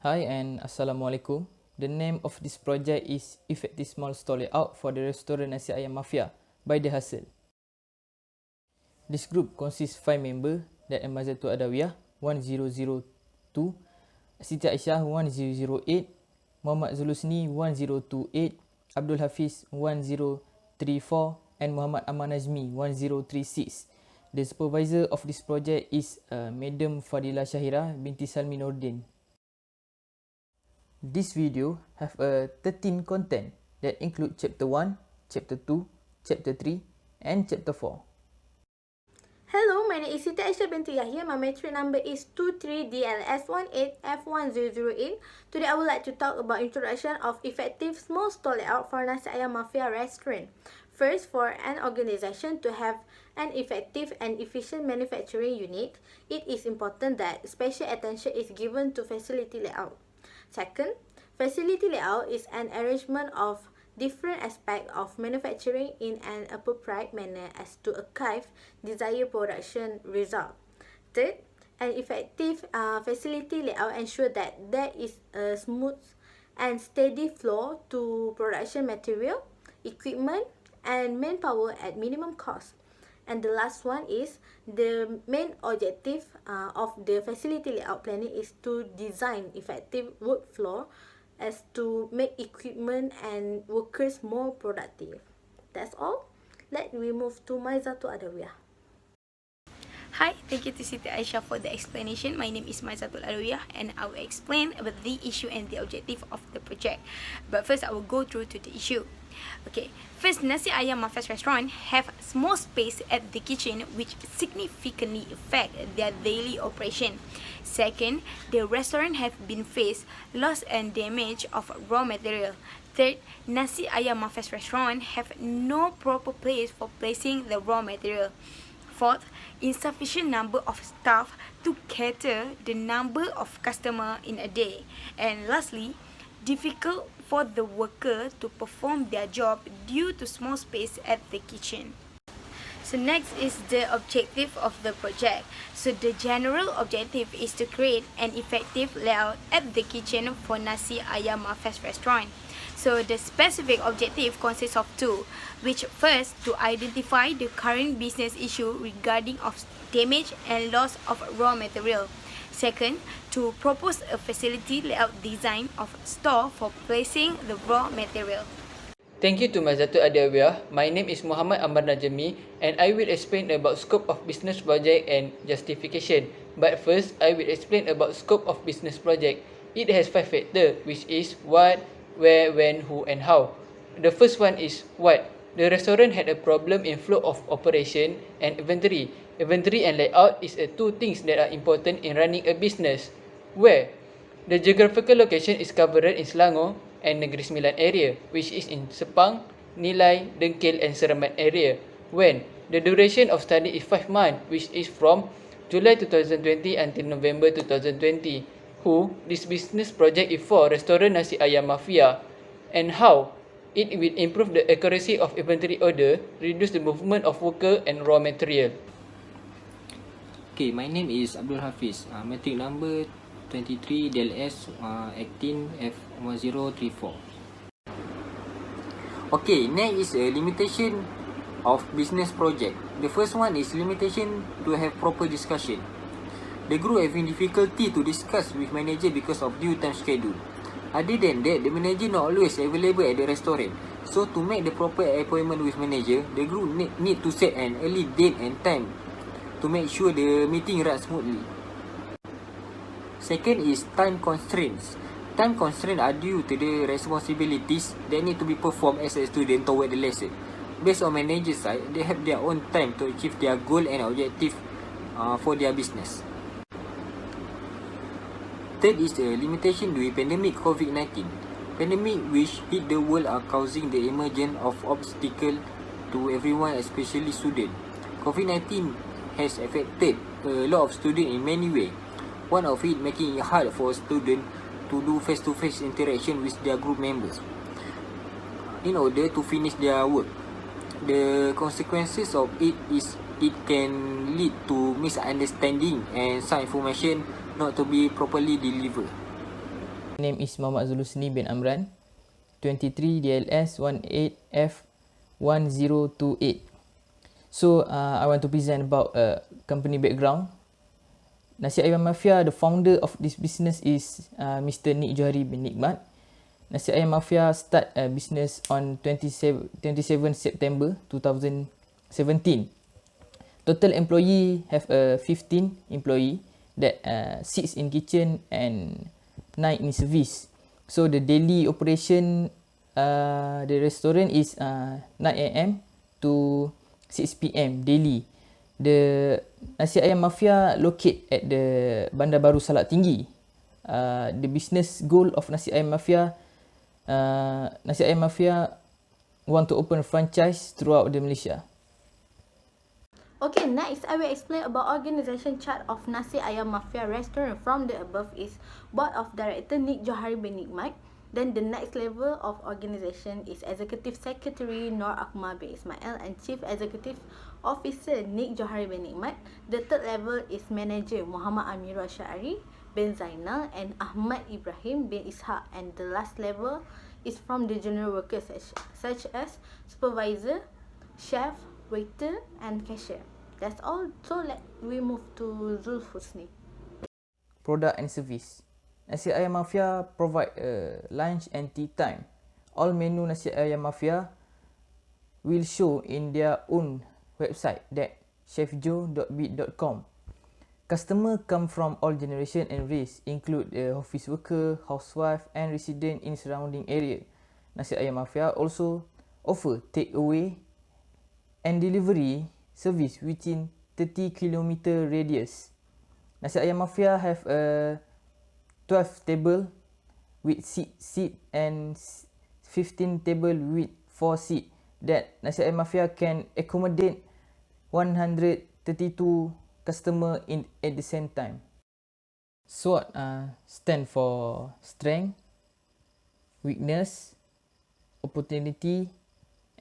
Hi and Assalamualaikum. The name of this project is Effective Small Store Layout for the restaurant Nasi Ayam Mafia by The Hustle. This group consists 5 members, that are Mazatul Adawiyah 1002, Siti Aisyah 1008, Muhammad Zulusni 1028, Abdul Hafiz 1034 and Muhammad Aman Nazmi 1036. The supervisor of this project is Madam Fadila Shahira binti Salmi Nordin. This video have a 13 content that include chapter 1, chapter 2, chapter 3 and chapter 4. Hello, my name is Siti Aisyah binti Yahya. My metric number is 23DLS18F1008. Today I would like to talk about introduction of effective small store layout for Nasi Ayam Mafia restaurant. First, for an organization to have an effective and efficient manufacturing unit, it is important that special attention is given to facility layout. Second, facility layout is an arrangement of different aspects of manufacturing in an appropriate manner as to achieve desired production result. Third, an effective facility layout ensures that there is a smooth and steady flow to production material, equipment, and manpower at minimum cost. And the last one is the main objective of the facility layout planning is to design effective workflow as to make equipment and workers more productive. That's all. Let me move to Maizatul Adawiyah. Hi, thank you to Siti Aisyah for the explanation. My name is Mafia'S and I will explain about the issue and the objective of the project. But first, I will go through to the issue. Okay, first, Nasi Ayam Mafia'S restaurant have small space at the kitchen which significantly affect their daily operation. Second, the restaurant have been faced loss and damage of raw material. Third, Nasi Ayam Mafia'S restaurant have no proper place for placing the raw material. Fourth, insufficient number of staff to cater the number of customer in a day. And lastly, difficult for the worker to perform their job due to small space at the kitchen. So next is the objective of the project. So the general objective is to create an effective layout at the kitchen for Nasi Ayam Mafia'S restaurant. So the specific objective consists of two, which first, to identify the current business issue regarding of damage and loss of raw material. Second, to propose a facility layout design of store for placing the raw material. Thank you to Mazatul Adawiyah. My name is Muhammad Aman Nazmi and I will explain about scope of business project and justification. But first, I will explain about scope of business project. It has 5 factors, which is what, where, when, who and how. The first one is what. The restaurant had a problem in flow of operation and inventory. Inventory and layout is two things that are important in running a business. Where? The geographical location is covered in Selangor and Negeri Sembilan area, which is in Sepang, Nilai, Dengkil and Seramat area. When? The duration of study is 5 months, which is from July 2020 until November 2020. Who? This business project is for restaurant Nasi Ayam Mafia. And how? It will improve the accuracy of inventory order, reduce the movement of worker and raw material. Okay, my name is Abdul Hafiz. Metric number 23 DLS 18F1034. Okay, next is a limitation of business project. The first one is limitation to have proper discussion. The group having difficulty to discuss with manager because of due time schedule. Other than that, the manager not always available at the restaurant. So to make the proper appointment with manager, the group need to set an early date and time to make sure the meeting runs smoothly. Second is time constraints. Time constraints are due to the responsibilities that need to be performed as a student toward the lesson. Based on manager's side, they have their own time to achieve their goal and objective for their business. Third is the limitation due to pandemic COVID-19. Pandemic which hit the world are causing the emergence of obstacle to everyone, especially students. COVID-19 has affected a lot of students in many ways. One of it making it hard for students to do face-to-face interaction with their group members in order to finish their work. The consequences of it is it can lead to misunderstanding and some information not to be properly delivered. Name is Muhammad Zulusni bin Amran, 23 DLS 18F1028. So I want to present about company background. Nasi Ayam Mafia, the founder of this business is Mr. Nik Johari bin Nikmat. Nasi Ayam Mafia start business on 27 September 2017. Total employee have 15 employee that 6 in kitchen and 9 in service. So the daily operation, the restaurant is 9 AM to 6 PM daily. The Nasi Ayam Mafia locate at the Bandar Baru Salak Tinggi. The business goal of Nasi Ayam Mafia, Nasi Ayam Mafia want to open a franchise throughout the Malaysia. Okay, next I will explain about organization chart of Nasi Ayam Mafia restaurant. From the above is Board of Director Nik Johari bin Nikmat. Then the next level of organization is Executive Secretary Nur Akmal bin Ismail and Chief Executive Officer Nik Johari bin Nikmat. The third level is Manager Muhammad Amirul Syari bin Zainal and Ahmad Ibrahim bin Ishaq. And the last level is from the general workers such as Supervisor, Chef, Waiter and Cashier. That's all. So let we move to Zul Husni. Product and service. Nasi Ayam Mafia provide lunch and tea time. All menu Nasi Ayam Mafia will show in their own website that chefjo.bit.com. Customer come from all generation and race, include office worker, housewife and resident in surrounding area. Nasi Ayam Mafia also offer takeaway and delivery service within 30 km radius. Nasi Ayam Mafia have a 12 table with seat and 15 table with 4 seat. That Nasi Ayam Mafia can accommodate 132 customer at the same time. SWOT stand for strength, weakness, opportunity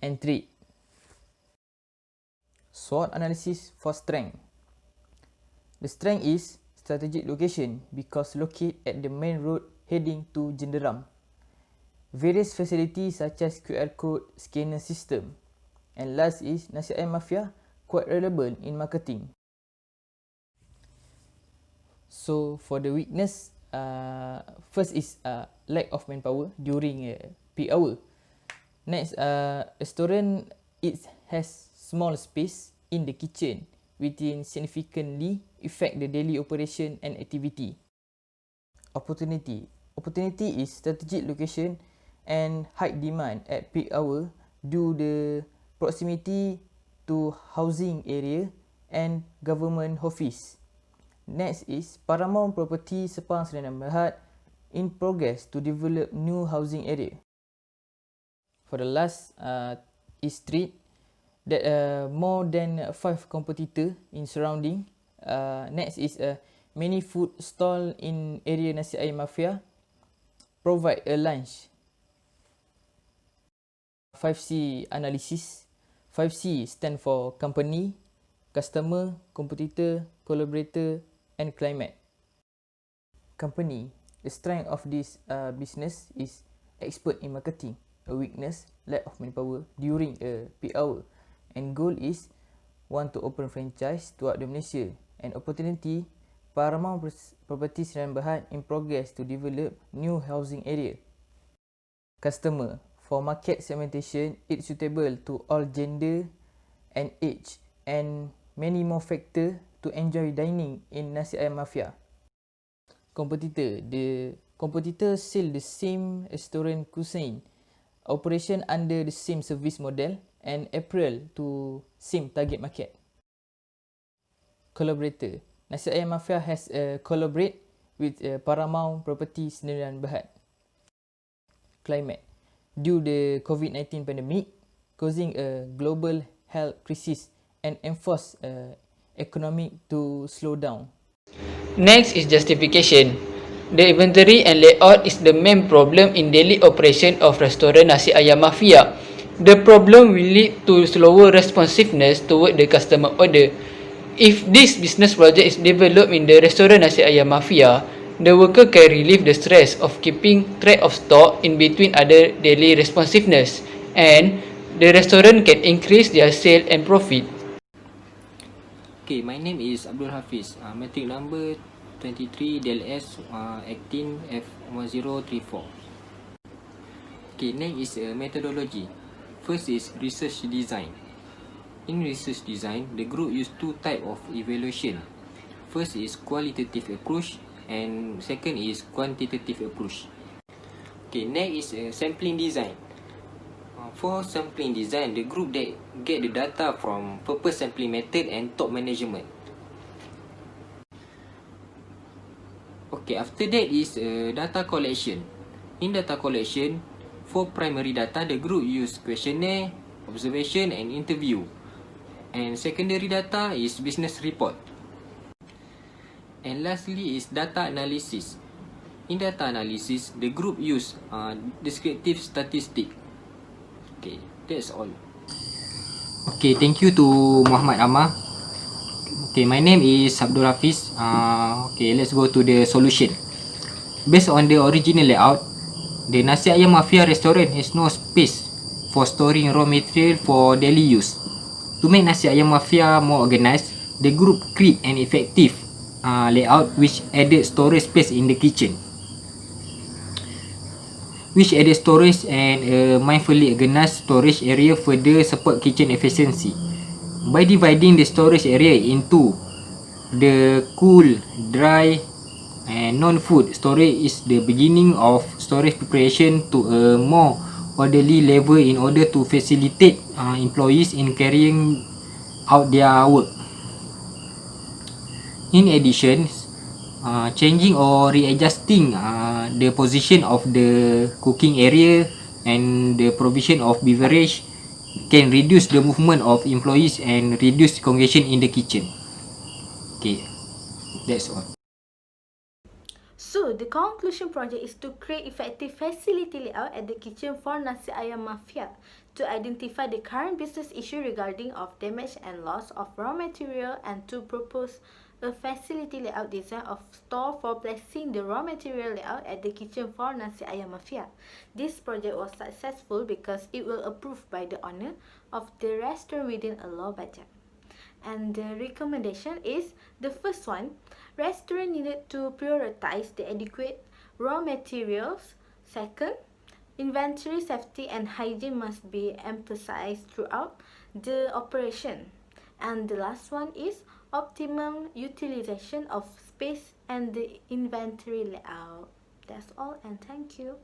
and threat. SWOT analysis for strength. The strength is strategic location because located at the main road heading to Jenderam. Various facilities such as QR code, scanner system. And last is Nasi Ayam Mafia quite relevant in marketing. So for the weakness, first is lack of manpower during peak hour. Next, restaurant it has small space in the kitchen, which significantly affect the daily operation and activity. Opportunity. Opportunity is strategic location and high demand at peak hour due the proximity to housing area and government office. Next is Paramount Property Sepang Serendam Berhad in progress to develop new housing area. For the last is street that more than 5 competitor in surrounding. Next is many food stall in area Nasi Ayam Mafia provide a lunch. 5C analysis. 5C stand for company, customer, competitor, collaborator and climate. Company. The strength of this business is expert in marketing. A weakness, lack of manpower during a peak hour. And goal is want to open franchise throughout the Malaysia. And opportunity, Paramount Property Serendam Berhad in progress to develop new housing area. Customer. For market segmentation, it's suitable to all gender and age and many more factors to enjoy dining in Nasi Ayam Mafia. Competitor. The competitor sell the same restaurant cuisine, operation under the same service model and apparel to same target market. Collaborator. Nasi Ayam Mafia has collaborate with Paramount Property Serendam Berhad. Climate. Due the COVID-19 pandemic causing a global health crisis and enforce economic to slow down. Next is justification. The inventory and layout is the main problem in daily operation of restaurant Nasi Ayam Mafia. The problem will lead to slower responsiveness toward the customer order. If this business project is developed in the restaurant Nasi Ayam Mafia, The worker can relieve the stress of keeping track of stock in between other daily responsiveness, and the restaurant can increase their sale and profit. Okay, my name is Abdul Hafiz. Metric number 23 Del S 18 F1034. Okay, next is methodology. First is research design. In research design, the group use two types of evaluation. First is qualitative approach and second is quantitative approach. Okay, next is sampling design. For sampling design, the group that get the data from purpose sampling method and top management. Okay, after that is data collection. In data collection, for primary data, the group use questionnaire, observation and interview. And secondary data is business report. And lastly is data analysis. In data analysis, the group use descriptive statistic. Okay, that's all. Okay, thank you to Muhammad Amar. Okay, my name is Abdul Hafiz. Okay, let's go to the solution. Based on the original layout, the Nasi Ayam Mafia restaurant has no space for storing raw material for daily use. To make Nasi Ayam Mafia more organized, the group create an effective layout which added storage space in the kitchen. Which added storage and a mindfully organized storage area further support kitchen efficiency. By dividing the storage area into the cool, dry and non-food storage is the beginning of storage preparation to a more orderly level in order to facilitate employees in carrying out their work. In addition, changing or readjusting the position of the cooking area and the provision of beverage can reduce the movement of employees and reduce congestion in the kitchen. Okay, that's all. So, the conclusion project is to create effective facility layout at the kitchen for Nasi Ayam Mafia to identify the current business issue regarding of damage and loss of raw material and to propose a facility layout design of store for placing the raw material layout at the kitchen for Nasi Ayam Mafia. This project was successful because it was approved by the owner of the restaurant within a low budget. And the recommendation is the first one, restaurant needed to prioritize the adequate raw materials. Second, inventory safety and hygiene must be emphasized throughout the operation. And the last one is optimum utilization of space and the inventory layout. That's all and thank you.